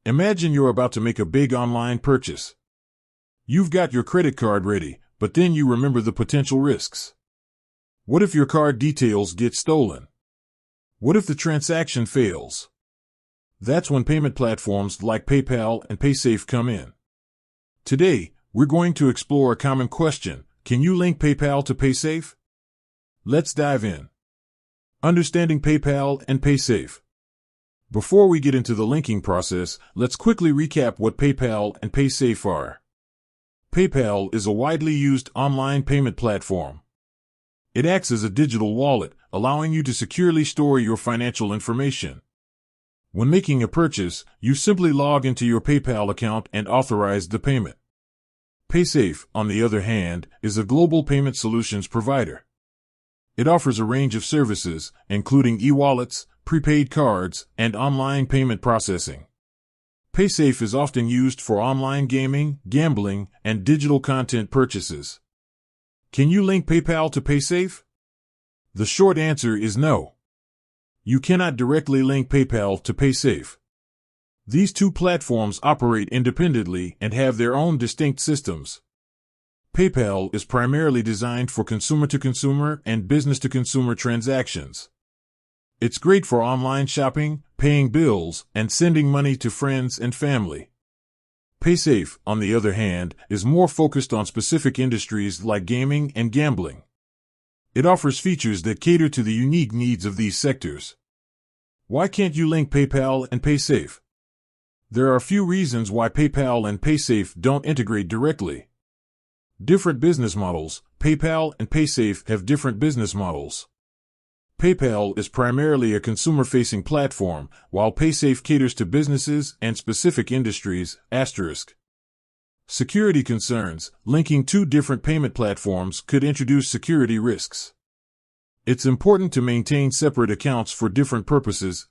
Imagine you're about to make a big online purchase. You've got your credit card ready, but then you remember the potential risks. What if your card details get stolen? What if the transaction fails? That's when payment platforms like PayPal and Paysafe come in. Today, we're going to explore a common question. Can you link PayPal to Paysafe? Let's dive in. Understanding PayPal and Paysafe. Before we get into the linking process, let's quickly recap what PayPal and Paysafe are. PayPal is a widely used online payment platform. It acts as a digital wallet, allowing you to securely store your financial information. When making a purchase, you simply log into your PayPal account and authorize the payment. Paysafe, on the other hand, is a global payment solutions provider. It offers a range of services, including e-wallets, prepaid cards, and online payment processing. Paysafe is often used for online gaming, gambling, and digital content purchases. Can you link PayPal to Paysafe? The short answer is no. You cannot directly link PayPal to Paysafe. These two platforms operate independently and have their own distinct systems. PayPal is primarily designed for consumer-to-consumer and business-to-consumer transactions. It's great for online shopping, paying bills, and sending money to friends and family. Paysafe, on the other hand, is more focused on specific industries like gaming and gambling. It offers features that cater to the unique needs of these sectors. Why can't you link PayPal and Paysafe? There are a few reasons why PayPal and Paysafe don't integrate directly. Different business models. PayPal and Paysafe have different business models. PayPal is primarily a consumer-facing platform, while Paysafe caters to businesses and specific industries. Security concerns. Linking two different payment platforms could introduce security risks. It's important to maintain separate accounts for different purposes.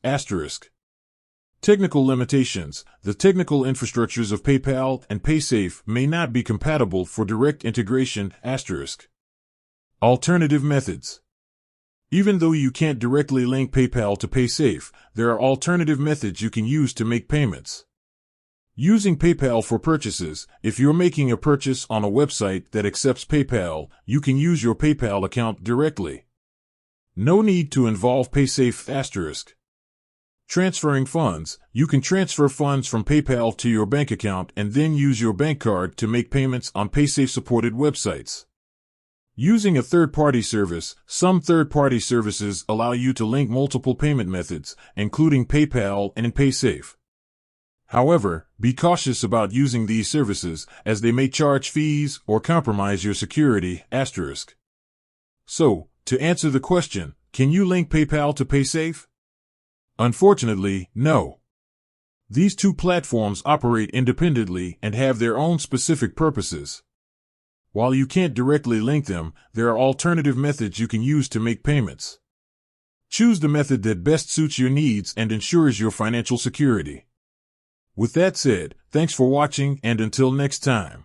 Technical limitations. The technical infrastructures of PayPal and Paysafe may not be compatible for direct integration. Alternative methods. Even though you can't directly link PayPal to Paysafe, there are alternative methods you can use to make payments. Using PayPal for purchases. If you're making a purchase on a website that accepts PayPal, you can use your PayPal account directly. No need to involve Paysafe. Transferring funds. You can transfer funds from PayPal to your bank account and then use your bank card to make payments on Paysafe-supported websites. Using a third-party service. Some third-party services allow you to link multiple payment methods, including PayPal and Paysafe. However, be cautious about using these services, as they may charge fees or compromise your security. So, to answer the question, can you link PayPal to Paysafe? Unfortunately, no. These two platforms operate independently and have their own specific purposes. While you can't directly link them, there are alternative methods you can use to make payments. Choose the method that best suits your needs and ensures your financial security. With that said, thanks for watching, and until next time.